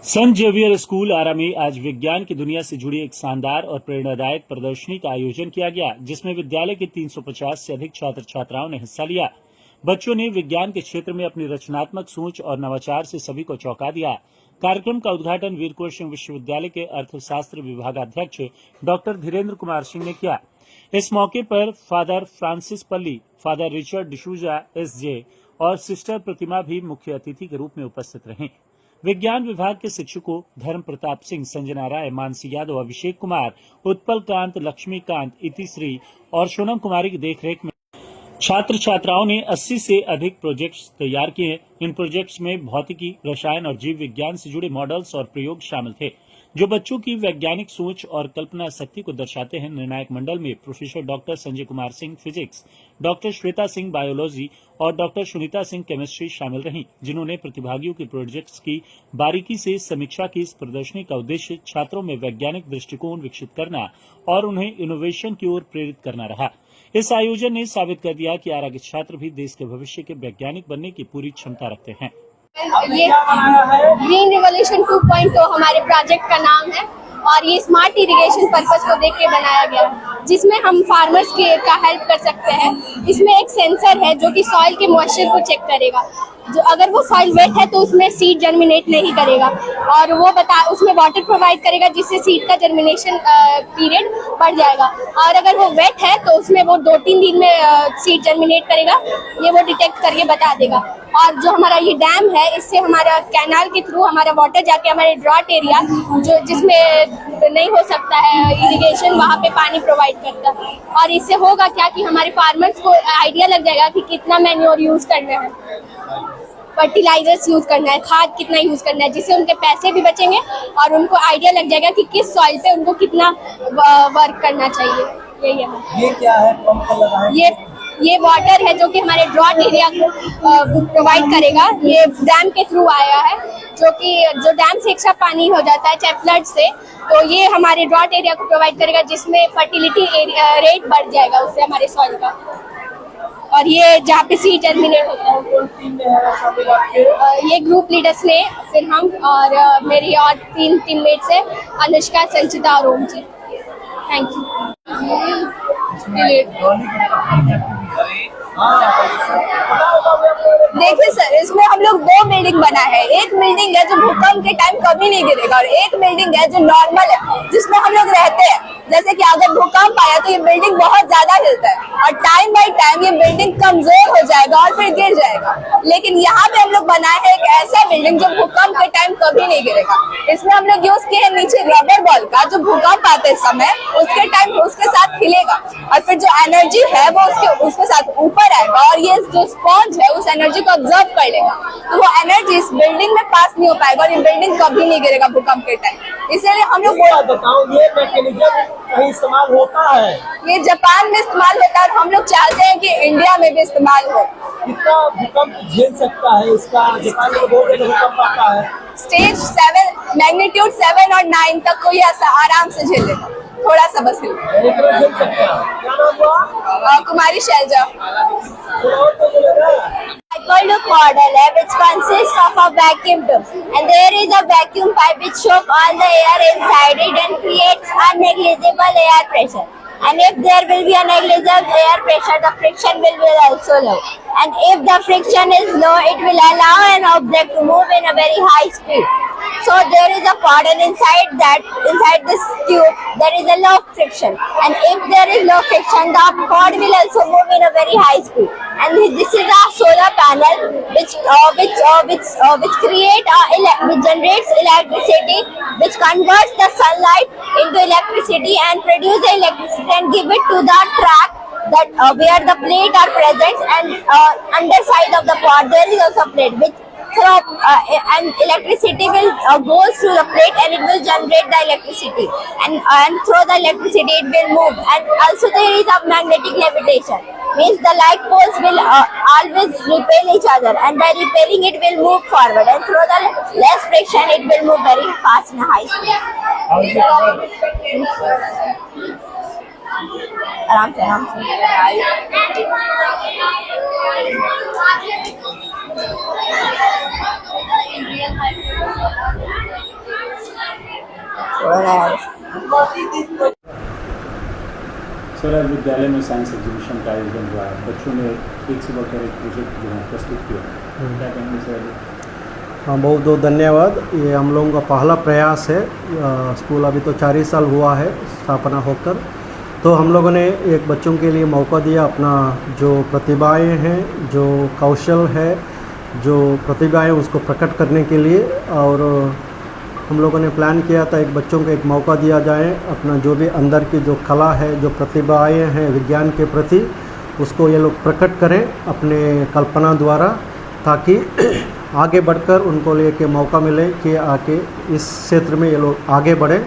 संत Xavier school आरा में आज विज्ञान की दुनिया से जुड़ी एक शानदार और प्रेरणादायक प्रदर्शनी का आयोजन किया गया, जिसमें विद्यालय के 350 से अधिक छात्र छात्राओं ने हिस्सा लिया। बच्चों ने विज्ञान के क्षेत्र में अपनी रचनात्मक सोच और नवाचार से सभी को चौंका दिया। कार्यक्रम का उद्घाटन वीरकुंवर सिंह विश्वविद्यालय के अर्थशास्त्र विभागाध्यक्ष डॉक्टर धीरेन्द्र कुमार सिंह ने किया। इस मौके पर फादर फ्रांसिस पल्ली, फादर रिचर्ड डिसूजा एसजे और सिस्टर प्रतिमा भी मुख्य अतिथि के रूप में उपस्थित रहे। विज्ञान विभाग के शिक्षकों धर्म प्रताप सिंह, संजना राय, मानसी यादव, अभिषेक कुमार, उत्पल कांत, लक्ष्मीकांत, इतिश्री और सोनम कुमारी की देखरेख में छात्र छात्राओं ने 80 से अधिक प्रोजेक्ट्स तैयार किए। इन प्रोजेक्ट्स में भौतिकी, रसायन और जीव विज्ञान से जुड़े मॉडल्स और प्रयोग शामिल थे, जो बच्चों की वैज्ञानिक सोच और कल्पना शक्ति को दर्शाते हैं। निर्णायक मंडल में professor doctor Sanjay Kumar Singh physics, doctor Shweta Singh biology और डॉक्टर सुनीता सिंह केमिस्ट्री शामिल रहीं, जिन्होंने प्रतिभागियों के प्रोजेक्ट्स की बारीकी से समीक्षा की। इस प्रदर्शनी का उद्देश्य छात्रों में वैज्ञानिक दृष्टिकोण विकसित करना और उन्हें इनोवेशन की ओर प्रेरित करना रहा। इस आयोजन ने साबित कर दिया कि आरा के छात्र भी देश के भविष्य के वैज्ञानिक बनने की पूरी क्षमता रखते हैं। ये ग्रीन रिवॉल्यूशन 2.0 हमारे प्रोजेक्ट का नाम है और ये स्मार्ट इरिगेशन पर्पस को देख के बनाया गया है, जिसमें हम फार्मर्स का हेल्प कर सकते हैं। इसमें एक सेंसर है जो कि सॉइल के मॉइस्चर को चेक करेगा। जो अगर वो सॉइल वेट है तो उसमें सीड जर्मिनेट नहीं करेगा और वो उसमें वाटर प्रोवाइड करेगा, जिससे सीड का जर्मिनेशन पीरियड बढ़ जाएगा। और अगर वो वेट है तो उसमें वो 2-3 दिन में सीड जर्मिनेट करेगा, ये वो डिटेक्ट करके बता देगा। और जो हमारा ये डैम है, इससे हमारा कैनाल के थ्रू हमारा वाटर जाके हमारे ड्रॉट एरिया जो जिसमें नहीं हो सकता है इरिगेशन, वहाँ पे पानी प्रोवाइड करता है। और इससे होगा क्या कि हमारे फार्मर्स को आइडिया लग जाएगा कि कितना मैन्योर यूज करना है, फर्टिलाइजर्स यूज करना है, खाद कितना यूज करना है, जिससे उनके पैसे भी बचेंगे और उनको आइडिया लग जाएगा कि किस सॉइल पे उनको कितना वर्क करना चाहिए। यही है। ये क्या है? पंप लगा है? ये वाटर है जो कि हमारे ड्रॉट एरिया को प्रोवाइड करेगा। ये डैम के थ्रू आया है, जो डैम से एक्स्ट्रा पानी हो जाता है चाहे फ्लड से, तो ये हमारे ड्रॉट एरिया को प्रोवाइड करेगा, जिसमें फर्टिलिटी रेट बढ़ जाएगा उससे हमारे सॉइल का। और ये जहाँ पे सीड जर्मिनेट होता है, ये ग्रुप लीडर्स ने, फिर हम और मेरी और 3 टीममेट्स है, अनुष्का, संचिता और ओम जी। Thank you. देखिए सर, इसमें हम लोग 2 बिल्डिंग बना है। एक बिल्डिंग है जो भूकंप के टाइम कभी नहीं गिरेगा और एक बिल्डिंग है जो नॉर्मल है, जिसमें हम लोग रहते हैं। जैसे कि अगर भूकंप आया तो ये बिल्डिंग बहुत ज्यादा हिलता है और टाइम बाय टाइम ये बिल्डिंग कमजोर हो जाएगा और फिर गिर जाएगा। लेकिन यहाँ पे हम लोग बनाए हैं एक ऐसा बिल्डिंग जो भूकंप के टाइम कभी नहीं गिरेगा। इसमें हम लोग यूज किए हैं नीचे रबर बॉल का, जो भूकंप आते समय उसके टाइम उसके साथ हिलेगा और फिर जो एनर्जी है वो उसके साथ ऊपर आएगा और ये जो स्पॉन्ज है उस एनर्जी को ऑब्जर्व कर लेगा, तो वो एनर्जी इस बिल्डिंग में पास नहीं हो पाएगा और ये बिल्डिंग कभी नहीं गिरेगा भूकंप के टाइम। इसलिए हम लोग बताओ, ये मैकेनिज्म कहीं इस्तेमाल होता है? ये जापान में इस्तेमाल होता है और हम लोग चाहते हैं कि इंडिया में भी इस्तेमाल हो। कितना भूकंप झेल सकता है इसका? जापान में बहुत बड़ा भूकंप आता है। स्टेज 7 मैग्नीट्यूड 7 और 9 तक को ये आराम से झेल लेगा, थोड़ा सा बस हिल। क्या नाम हुआ? कुमारी Selja. Hyperloop model which consists of a vacuum tube, and there is a vacuum pipe which shoves all the air inside it and creates a negligible air pressure. And if there will be a negligible air pressure, the friction will be also low. And if the friction is low, it will allow an object to move in a very high speed. So there is a cordon inside this tube, there is a low friction, and if there is low friction, the cord will also move in a very high speed. And this is a solar panel which generates electricity, which converts the sunlight into electricity and produce the electricity and give it to the track that where the plate are present, and underside of the pod there is also a plate which and electricity will goes through the plate and it will generate the electricity, and through the electricity it will move. And also there is a magnetic levitation, means the light poles will always repel each other, and by repelling it will move forward, and through the less friction it will move very fast in a high speed. आराम से sir, आज विद्यालय में science exhibition का आयोजन हुआ है। बच्चों ने एक से बढ़कर एक प्रोजेक्ट जो है प्रस्तुत किया। क्या कहेंगे सर? हाँ, बहुत बहुत धन्यवाद। ये हम लोगों का पहला प्रयास है। स्कूल अभी तो 4 ही साल हुआ है स्थापना होकर। तो हम लोगों ने एक बच्चों के लिए मौका दिया, अपना जो प्रतिभाएं हैं, जो कौशल है, जो प्रतिभाएं उसको प्रकट करने के लिए। और हम लोगों ने प्लान किया था एक बच्चों को एक मौका दिया जाए, अपना जो भी अंदर की जो कला है, जो प्रतिभाएं हैं विज्ञान के प्रति, उसको ये लोग प्रकट करें अपने कल्पना द्वारा, ताकि आगे बढ़कर उनको लेके मौका मिले कि आके इस क्षेत्र में ये लोग आगे बढ़ें।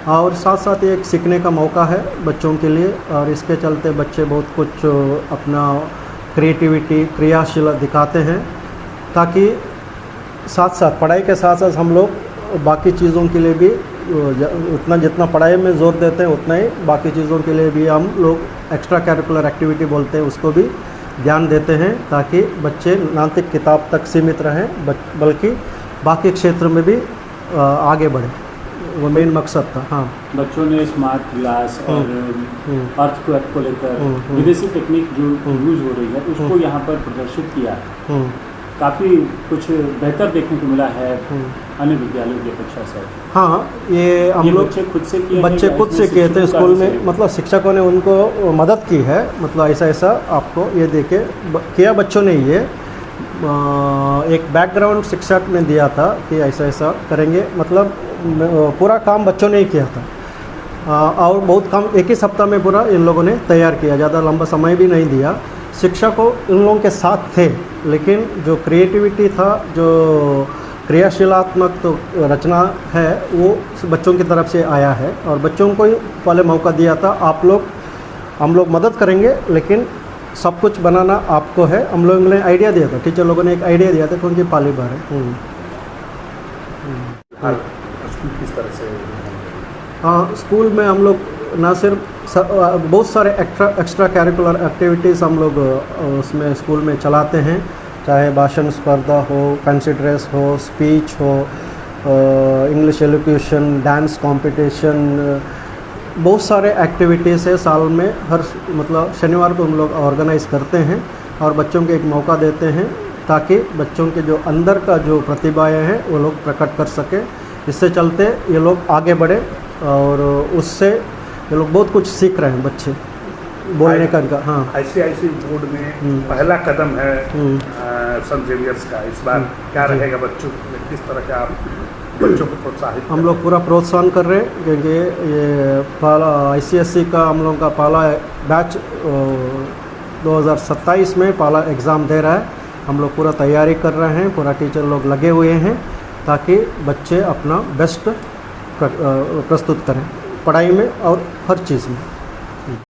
और साथ साथ ये एक सीखने का मौका है बच्चों के लिए। और इसके चलते बच्चे बहुत कुछ अपना क्रिएटिविटी, क्रियाशील दिखाते हैं, ताकि साथ साथ पढ़ाई के साथ साथ हम लोग बाकी चीज़ों के लिए भी उतना जितना पढ़ाई में ज़ोर देते हैं उतना ही बाकी चीज़ों के लिए भी हम लोग एक्स्ट्रा करिकुलर एक्टिविटी बोलते हैं उसको भी ध्यान देते हैं, ताकि बच्चे ना सिर्फ किताब तक सीमित रहें बल्कि बाकी क्षेत्र में भी आगे बढ़ें। वो मेन मकसद था। हाँ, बच्चों ने स्मार्ट क्लास और अर्थक्वेक को लेकर विदेशी टेक्निक जो यूज हो रही है उसको यहाँ पर प्रदर्शित किया। काफ़ी कुछ बेहतर देखने को मिला है अन्य विद्यालयों की अपेक्षा से। हाँ, ये हम लोग बच्चे खुद से किए, बच्चे खुद से किए थे स्कूल में। मतलब शिक्षकों ने उनको मदद की है, मतलब ऐसा ऐसा आपको ये देके किया बच्चों ने। ये एक बैकग्राउंड शिक्षक ने दिया था कि ऐसा ऐसा करेंगे, मतलब पूरा काम बच्चों ने ही किया था। और बहुत कम, एक ही सप्ताह में पूरा इन लोगों ने तैयार किया, ज़्यादा लंबा समय भी नहीं दिया। शिक्षकों इन लोगों के साथ थे, लेकिन जो क्रिएटिविटी था, जो क्रियाशीलात्मक तो रचना है, वो बच्चों की तरफ से आया है। और बच्चों को ही पहले मौका दिया था, हम लोग मदद करेंगे, लेकिन सब कुछ बनाना आपको है। हम लोगों ने आइडिया दिया था, टीचर लोगों ने एक आइडिया दिया था, क्योंकि पहली बार है। किस तरह से? हाँ, स्कूल में हम लोग ना सिर्फ बहुत सारे एक्स्ट्रा करिकुलर एक्टिविटीज़ हम लोग उसमें स्कूल में चलाते हैं, चाहे भाषण स्पर्धा हो, फैंसी ड्रेस हो, स्पीच हो, इंग्लिश एलोक्यूशन, डांस कंपटीशन, बहुत सारे एक्टिविटीज़ है साल में। हर मतलब शनिवार को हम लोग ऑर्गेनाइज़ करते हैं और बच्चों को एक मौका देते हैं, ताकि बच्चों के जो अंदर का जो प्रतिभाएं हैं वो लोग प्रकट कर सकें। इससे चलते ये लोग आगे बढ़े और उससे ये लोग बहुत कुछ सीख रहे हैं बच्चे बोलने का। हाँ, ICIC बोर्ड में पहला कदम है सेंट जेवियर्स का। इस बार क्या रहेगा बच्चों में, किस तरह का आप बच्चों को प्रोत्साहित? हम लोग पूरा प्रोत्साहन कर रहे हैं, क्योंकि ये पहला ICSE का हम लोगों का पहला बैच 2027 में पहला एग्ज़ाम दे रहा है। हम लोग पूरा तैयारी कर रहे हैं, पूरा टीचर लोग लगे हुए हैं, ताकि बच्चे अपना बेस्ट प्रस्तुत करें पढ़ाई में और हर चीज़ में।